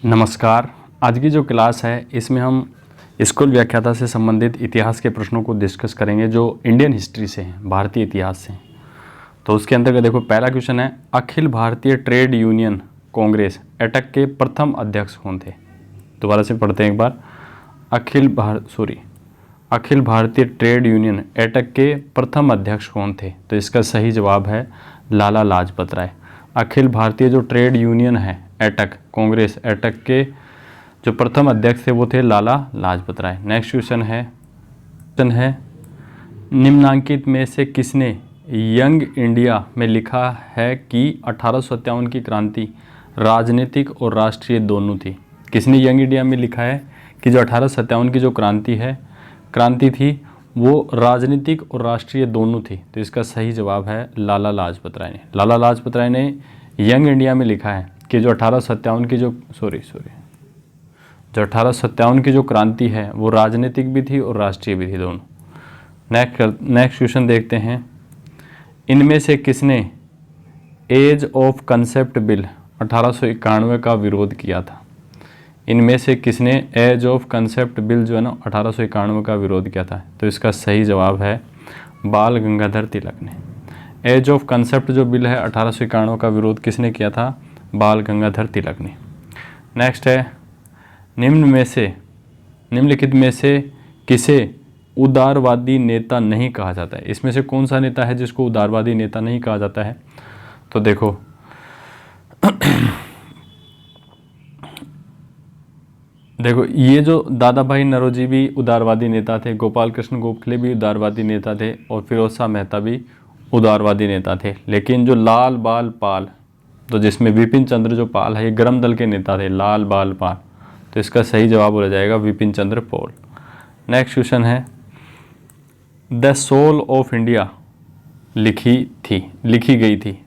नमस्कार। आज की जो क्लास है इसमें हम स्कूल व्याख्याता से संबंधित इतिहास के प्रश्नों को डिस्कस करेंगे जो इंडियन हिस्ट्री से हैं, भारतीय इतिहास से हैं। तो उसके अंतर्गत देखो पहला क्वेश्चन है, अखिल भारतीय ट्रेड यूनियन कांग्रेस एटक के प्रथम अध्यक्ष कौन थे। दोबारा से पढ़ते हैं एक बार, अखिल भारतीय ट्रेड यूनियन एटक के प्रथम अध्यक्ष कौन थे। तो इसका सही जवाब है लाला लाजपत राय। अखिल भारतीय जो ट्रेड यूनियन है एटक कांग्रेस एटक के जो प्रथम अध्यक्ष थे वो थे लाला लाजपत राय। नेक्स्ट क्वेश्चन है निम्नांकित में से किसने यंग इंडिया में लिखा है कि 1857 की क्रांति राजनीतिक और राष्ट्रीय दोनों थी। किसने यंग इंडिया में लिखा है कि जो 1857 की जो क्रांति थी वो राजनीतिक और राष्ट्रीय दोनों थी। तो इसका सही जवाब है लाला लाजपत राय ने। लाला लाजपत राय ने यंग इंडिया में लिखा है कि जो 1857 की जो 1857 की जो क्रांति है वो राजनीतिक भी थी और राष्ट्रीय भी थी दोनों। नेक्स्ट क्वेश्चन देखते हैं, इनमें से किसने एज ऑफ कंसेप्ट बिल 1891 का विरोध किया था। इनमें से किसने एज ऑफ कंसेप्ट बिल जो है ना 1891 का विरोध किया था। तो इसका सही जवाब है बाल गंगाधर तिलक ने। एज ऑफ कंसेप्ट जो बिल है 1891 का विरोध किसने किया था, बाल गंगाधर तिलक ने। नेक्स्ट है, निम्नलिखित में से किसे उदारवादी नेता नहीं कहा जाता है। इसमें से कौन सा नेता है जिसको उदारवादी नेता नहीं कहा जाता है। तो देखो ये जो दादा भाई नौरोजी भी उदारवादी नेता थे, गोपाल कृष्ण गोखले भी उदारवादी नेता थे और फिरोज शाह मेहता भी उदारवादी नेता थे। लेकिन जो लाल बाल पाल, तो जिसमें विपिन चंद्र जो पाल है ये गरम दल के नेता थे, लाल बाल पाल। तो इसका सही जवाब हो जाएगा विपिन चंद्र पॉल। नेक्स्ट क्वेश्चन है, द सोल ऑफ इंडिया लिखी गई थी।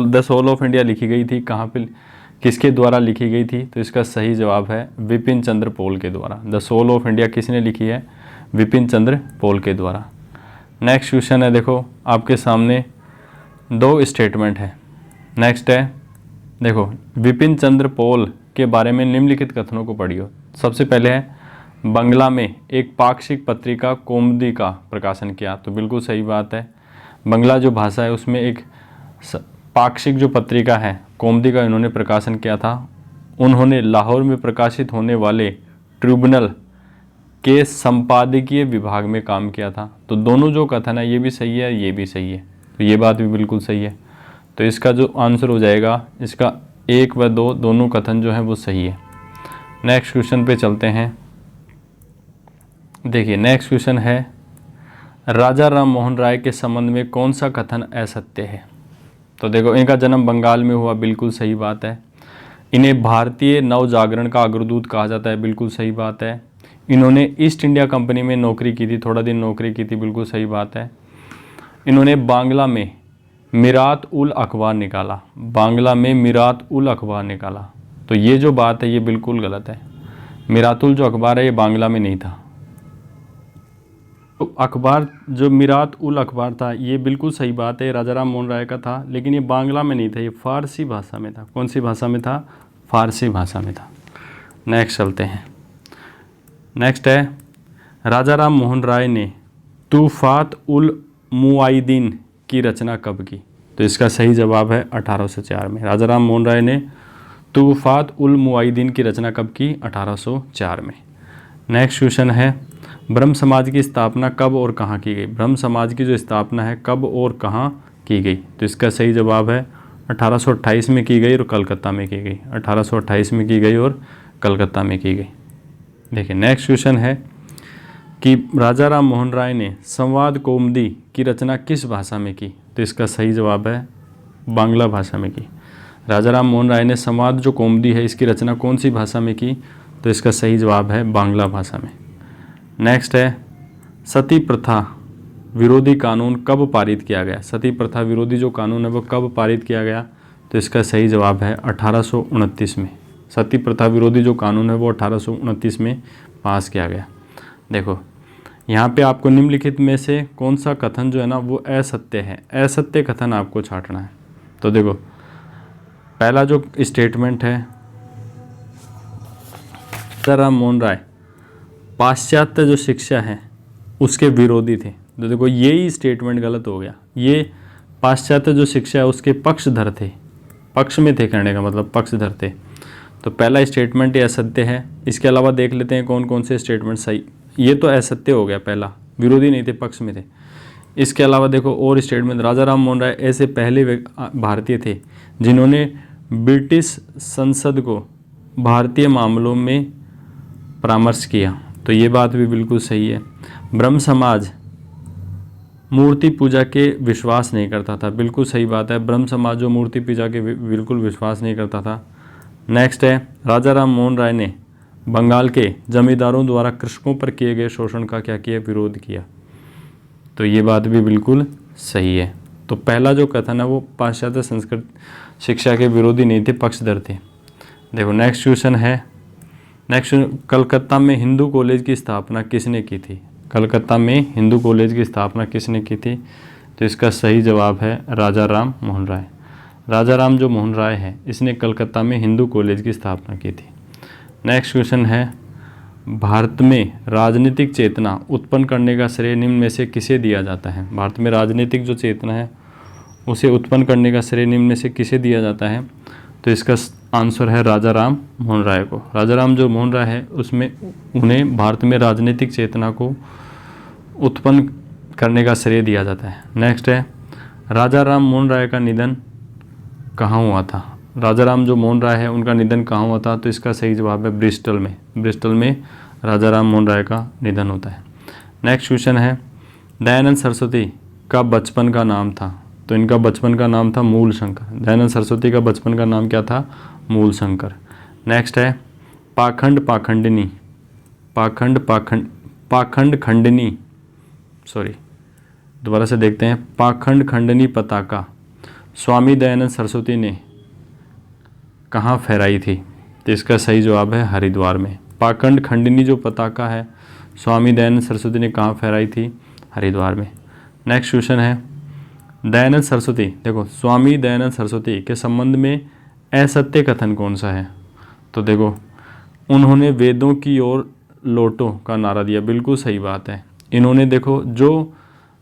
द सोल ऑफ इंडिया लिखी गई थी कहाँ पे, किसके द्वारा लिखी गई थी। तो इसका सही जवाब है विपिन चंद्र पॉल के द्वारा। द सोल ऑफ इंडिया किसने लिखी है, विपिन चंद्र पॉल के द्वारा। नेक्स्ट क्वेश्चन है, देखो आपके सामने दो स्टेटमेंट है। नेक्स्ट है, देखो विपिन चंद्र पॉल के बारे में निम्नलिखित कथनों को पढ़ियो। सबसे पहले है, बंगला में एक पाक्षिक पत्रिका कौमुदी का प्रकाशन किया। तो बिल्कुल सही बात है, बंगला जो भाषा है उसमें एक पाक्षिक जो पत्रिका है कौमुदी का इन्होंने प्रकाशन किया था। उन्होंने लाहौर में प्रकाशित होने वाले ट्रिब्यूनल के संपादकीय विभाग में काम किया था। तो दोनों जो कथन है ये भी सही है, ये भी सही है, तो ये बात भी बिल्कुल सही है। तो इसका जो आंसर हो जाएगा, इसका 1 व 2 दोनों कथन जो है वो सही है। नेक्स्ट क्वेश्चन पे चलते हैं। देखिए नेक्स्ट क्वेश्चन है, राजा राम मोहन राय के संबंध में कौन सा कथन असत्य है। तो देखो इनका जन्म बंगाल में हुआ, बिल्कुल सही बात है। इन्हें भारतीय नव जागरण का अग्रदूत कहा जाता है, बिल्कुल सही बात है। इन्होंने ईस्ट इंडिया कंपनी में नौकरी की थी, थोड़ा दिन नौकरी की थी, बिल्कुल सही बात है। इन्होंने बांग्ला में मिरात उल अखबार निकाला, बांग्ला में मिरात उल अखबार निकाला। तो ये जो बात है ये बिल्कुल गलत है। मिरातुल जो अखबार है ये बांग्ला में नहीं था। तो अखबार जो मिरात उल अखबार था ये बिल्कुल सही बात है, राजा राम मोहन राय का था, लेकिन ये बांग्ला में नहीं था, ये फारसी भाषा में था। कौन सी भाषा में था, फारसी भाषा में था। नेक्स्ट चलते हैं। नेक्स्ट है, राजा राम मोहन राय ने तूफात उल मुआइदीन की रचना कब की। तो इसका सही जवाब है 1804 में। राजा राम मोहन राय ने तूफात उल मुआइदीन की रचना कब की, 1804 में। नेक्स्ट क्वेश्चन है, ब्रह्म समाज की स्थापना कब और कहाँ की गई। ब्रह्म समाज की जो स्थापना है कब और कहाँ की गई। तो इसका सही जवाब है 1828 में की गई और कलकत्ता में की गई। 1828 में की गई और कलकत्ता में की गई। देखिए नेक्स्ट क्वेश्चन है कि राजा राम मोहन राय ने संवाद कौमुदी की रचना किस भाषा में की। तो इसका सही जवाब है बांग्ला भाषा में की। राजा राम मोहन राय ने संवाद जो कौमुदी है इसकी रचना कौन सी भाषा में की। तो इसका सही जवाब है बांग्ला भाषा में। नेक्स्ट है, सती प्रथा विरोधी कानून कब पारित किया गया। सती प्रथा विरोधी जो कानून है वो कब पारित किया गया। तो इसका सही जवाब है 1829 में। सती प्रथा विरोधी जो कानून है वो 1829 में पास किया गया। देखो यहाँ पे आपको निम्नलिखित में से कौन सा कथन जो है ना वो असत्य है, असत्य कथन आपको छांटना है। तो देखो पहला जो स्टेटमेंट है राजा राम मोहन राय पाश्चात्य जो शिक्षा है उसके विरोधी थे। तो देखो यही स्टेटमेंट गलत हो गया, ये पाश्चात्य जो शिक्षा है उसके पक्षधर थे, पक्ष में थे, कहने का मतलब पक्षधर थे। तो पहला स्टेटमेंट ये असत्य है। इसके अलावा देख लेते हैं कौन कौन से स्टेटमेंट सही। ये तो असत्य हो गया, पहला विरोधी नहीं थे, पक्ष में थे। इसके अलावा देखो और स्टेटमेंट, राजा राम मोहन राय ऐसे पहले भारतीय थे जिन्होंने ब्रिटिश संसद को भारतीय मामलों में परामर्श किया। तो ये बात भी बिल्कुल सही है। ब्रह्म समाज मूर्ति पूजा के विश्वास नहीं करता था, बिल्कुल सही बात है। ब्रह्म समाज जो मूर्ति पूजा के बिल्कुल विश्वास नहीं करता था। नेक्स्ट है, राजा राम मोहन राय ने बंगाल के जमींदारों द्वारा कृषकों पर किए गए शोषण का क्या किया, विरोध किया। तो ये बात भी बिल्कुल सही है। तो पहला जो कथन है वो पाश्चात्य संस्कृत शिक्षा के विरोधी नहीं थे, पक्षधर थे। देखो नेक्स्ट क्वेश्चन है, नेक्स्ट कलकत्ता में हिंदू कॉलेज की स्थापना किसने की थी? कलकत्ता में हिंदू कॉलेज की स्थापना किसने की थी? तो इसका सही जवाब है राजा राम मोहन राय। राजा राम जो मोहन राय है इसने कलकत्ता में हिंदू कॉलेज की स्थापना की थी। नेक्स्ट क्वेश्चन है, भारत में राजनीतिक चेतना उत्पन्न करने का श्रेय निम्न में से किसे दिया जाता है? भारत में राजनीतिक जो चेतना है उसे उत्पन्न करने का श्रेय निम्न में से किसे दिया जाता है? तो इसका आंसर है राजा राम मोहन राय को। राजा राम जो मोहन राय है उसमें उन्हें भारत में राजनीतिक चेतना को उत्पन्न करने का श्रेय दिया जाता है। नेक्स्ट है, राजा राम मोहन राय का निधन कहाँ हुआ था? राजा राम जो मोहन राय है उनका निधन कहाँ हुआ था? तो इसका सही जवाब है ब्रिस्टल में। ब्रिस्टल में राजा राम मोहन राय का निधन होता है। नेक्स्ट क्वेश्चन है, दयानंद सरस्वती का बचपन का नाम था? तो इनका बचपन का नाम था मूल शंकर। दयानंद सरस्वती का बचपन का नाम क्या था? मूल शंकर। नेक्स्ट है, पाखंड पाखंडनी पाखंड खंडनी दोबारा से देखते हैं। पाखंड खंडनी पताका स्वामी दयानंद सरस्वती ने कहाँ फहराई थी? तो इसका सही जवाब है हरिद्वार में। पाखंड खंडनी जो पताका है स्वामी दयानंद सरस्वती ने कहाँ फहराई थी? हरिद्वार में। नेक्स्ट क्वेश्चन है, दयानंद सरस्वती, देखो स्वामी दयानंद सरस्वती के संबंध में असत्य कथन कौन सा है? तो देखो उन्होंने वेदों की ओर लौटो का नारा दिया, बिल्कुल सही बात है। इन्होंने देखो जो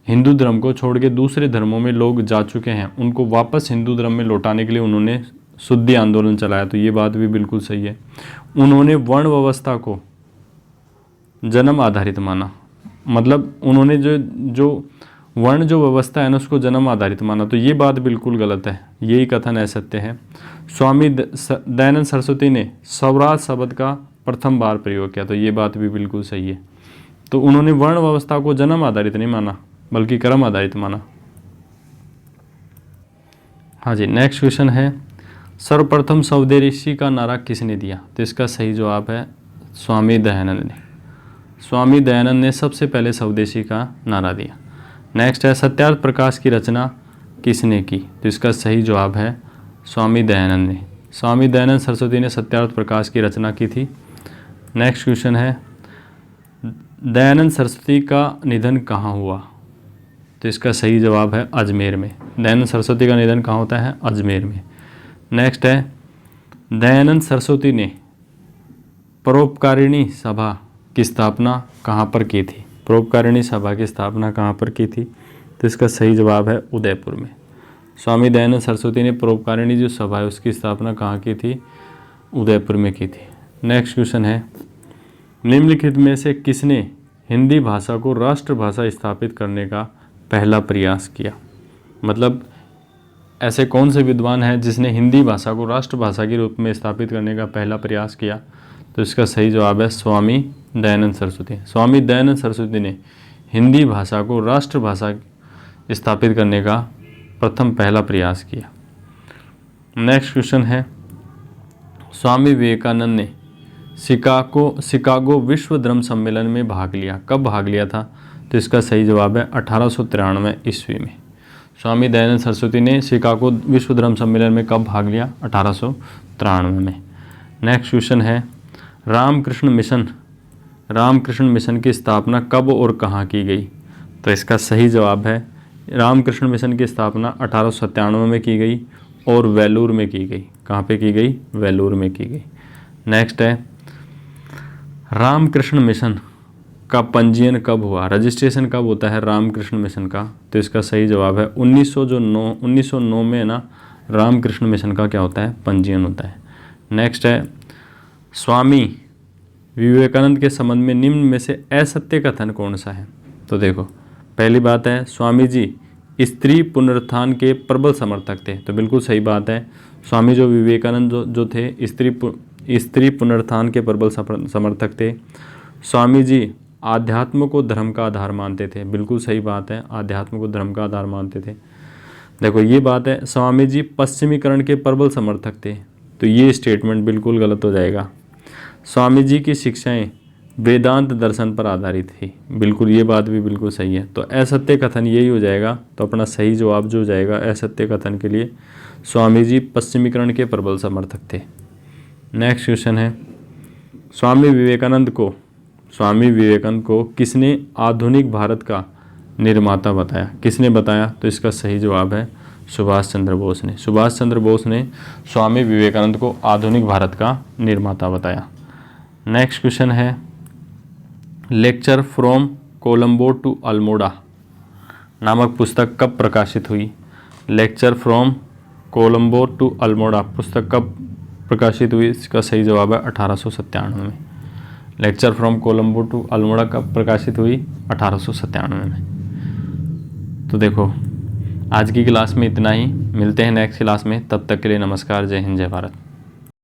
हिंदू धर्म को छोड़ के दूसरे धर्मों में लोग जा चुके हैं उनको वापस हिंदू धर्म में लौटाने के लिए उन्होंने शुद्धि आंदोलन चलाया। तो ये बात भी बिल्कुल सही है। उन्होंने वर्ण व्यवस्था को जन्म आधारित माना, मतलब उन्होंने जो वर्ण जो व्यवस्था है ना उसको जन्म आधारित माना। तो ये बात बिल्कुल गलत है, यही कथन असत्य है। स्वामी दयानंद सरस्वती ने स्वराज शब्द का प्रथम बार प्रयोग किया। तो ये बात भी बिल्कुल सही है। तो उन्होंने वर्ण व्यवस्था को जन्म आधारित नहीं माना बल्कि कर्म आधारित माना। हाँ जी, नेक्स्ट क्वेश्चन है, सर्वप्रथम स्वदेशी का नारा किसने दिया? तो इसका सही जवाब है स्वामी दयानंद ने। स्वामी दयानंद ने सबसे पहले स्वदेशी का नारा दिया। नेक्स्ट है, सत्यार्थ प्रकाश की रचना किसने की? तो इसका सही जवाब है स्वामी दयानंद ने। स्वामी दयानंद सरस्वती ने सत्यार्थ प्रकाश की रचना की थी। नेक्स्ट क्वेश्चन है, दयानंद सरस्वती का निधन कहाँ हुआ? तो इसका सही जवाब है अजमेर में। दयानंद सरस्वती का निधन कहाँ होता है? अजमेर में। नेक्स्ट है, दयानंद सरस्वती ने परोपकारिणी सभा की स्थापना कहाँ पर की थी? परोपकारिणी सभा की स्थापना कहाँ पर की थी? तो इसका सही जवाब है उदयपुर में। स्वामी दयानंद सरस्वती ने परोपकारिणी जो सभा है उसकी स्थापना कहाँ की थी? उदयपुर में की थी। नेक्स्ट क्वेश्चन है, निम्नलिखित में से किसने हिंदी भाषा को राष्ट्रभाषा स्थापित करने का पहला प्रयास किया? मतलब ऐसे कौन से विद्वान हैं जिसने हिंदी भाषा को राष्ट्रभाषा के रूप में स्थापित करने का पहला प्रयास किया? तो इसका सही जवाब है स्वामी दयानंद सरस्वती। स्वामी दयानंद सरस्वती ने हिंदी भाषा को राष्ट्रभाषा स्थापित करने का पहला प्रयास किया। नेक्स्ट क्वेश्चन है, स्वामी विवेकानंद ने शिकागो विश्व धर्म सम्मेलन में भाग लिया, कब भाग लिया था? तो इसका सही जवाब है 1893 ईस्वी में। स्वामी दयानंद सरस्वती ने शिकागो विश्व धर्म सम्मेलन में कब भाग लिया? 1893 में। नेक्स्ट क्वेश्चन है, रामकृष्ण मिशन की स्थापना कब और कहाँ की गई? तो इसका सही जवाब है रामकृष्ण मिशन की स्थापना 1897 में की गई और वेलूर में की गई। कहाँ पे की गई? वेलूर में की गई। नेक्स्ट है, रामकृष्ण मिशन का पंजीयन कब हुआ, रजिस्ट्रेशन कब होता है रामकृष्ण मिशन का? तो इसका सही जवाब है 1909 में ना रामकृष्ण मिशन का क्या होता है, पंजीयन होता है। नेक्स्ट है, स्वामी विवेकानंद के संबंध में निम्न में से असत्य कथन कौन सा है? तो देखो, पहली बात है स्वामी जी स्त्री पुनरुत्थान के प्रबल समर्थक थे, तो बिल्कुल सही बात है। स्वामी जो विवेकानंद जो थे स्त्री पुनरुत्थान के प्रबल समर्थक थे। स्वामी जी आध्यात्म को धर्म का आधार मानते थे, बिल्कुल सही बात है, आध्यात्म को धर्म का आधार मानते थे। देखो ये बात है, स्वामी जी पश्चिमीकरण के प्रबल समर्थक थे, तो ये स्टेटमेंट बिल्कुल गलत हो जाएगा। स्वामी जी की शिक्षाएं वेदांत दर्शन पर आधारित थी, बिल्कुल ये बात भी बिल्कुल सही है। तो असत्य कथन यही हो जाएगा, तो अपना सही जवाब जो हो जाएगा असत्य कथन के लिए स्वामी जी पश्चिमीकरण के प्रबल समर्थक थे। नेक्स्ट क्वेश्चन है, स्वामी विवेकानंद को किसने आधुनिक भारत का निर्माता बताया? किसने बताया? तो इसका सही जवाब है सुभाष चंद्र बोस ने। सुभाष चंद्र बोस ने स्वामी विवेकानंद को आधुनिक भारत का निर्माता बताया। नेक्स्ट क्वेश्चन है, lecture from Colombo to Almora नामक पुस्तक कब प्रकाशित हुई? Lecture from Colombo to Almora पुस्तक कब प्रकाशित हुई? इसका सही जवाब है 1897 में। Lecture from Colombo to Almora कब प्रकाशित हुई? 1897 में। तो देखो आज की क्लास में इतना ही, मिलते हैं नेक्स्ट क्लास में, तब तक के लिए नमस्कार, जय हिंद, जय भारत।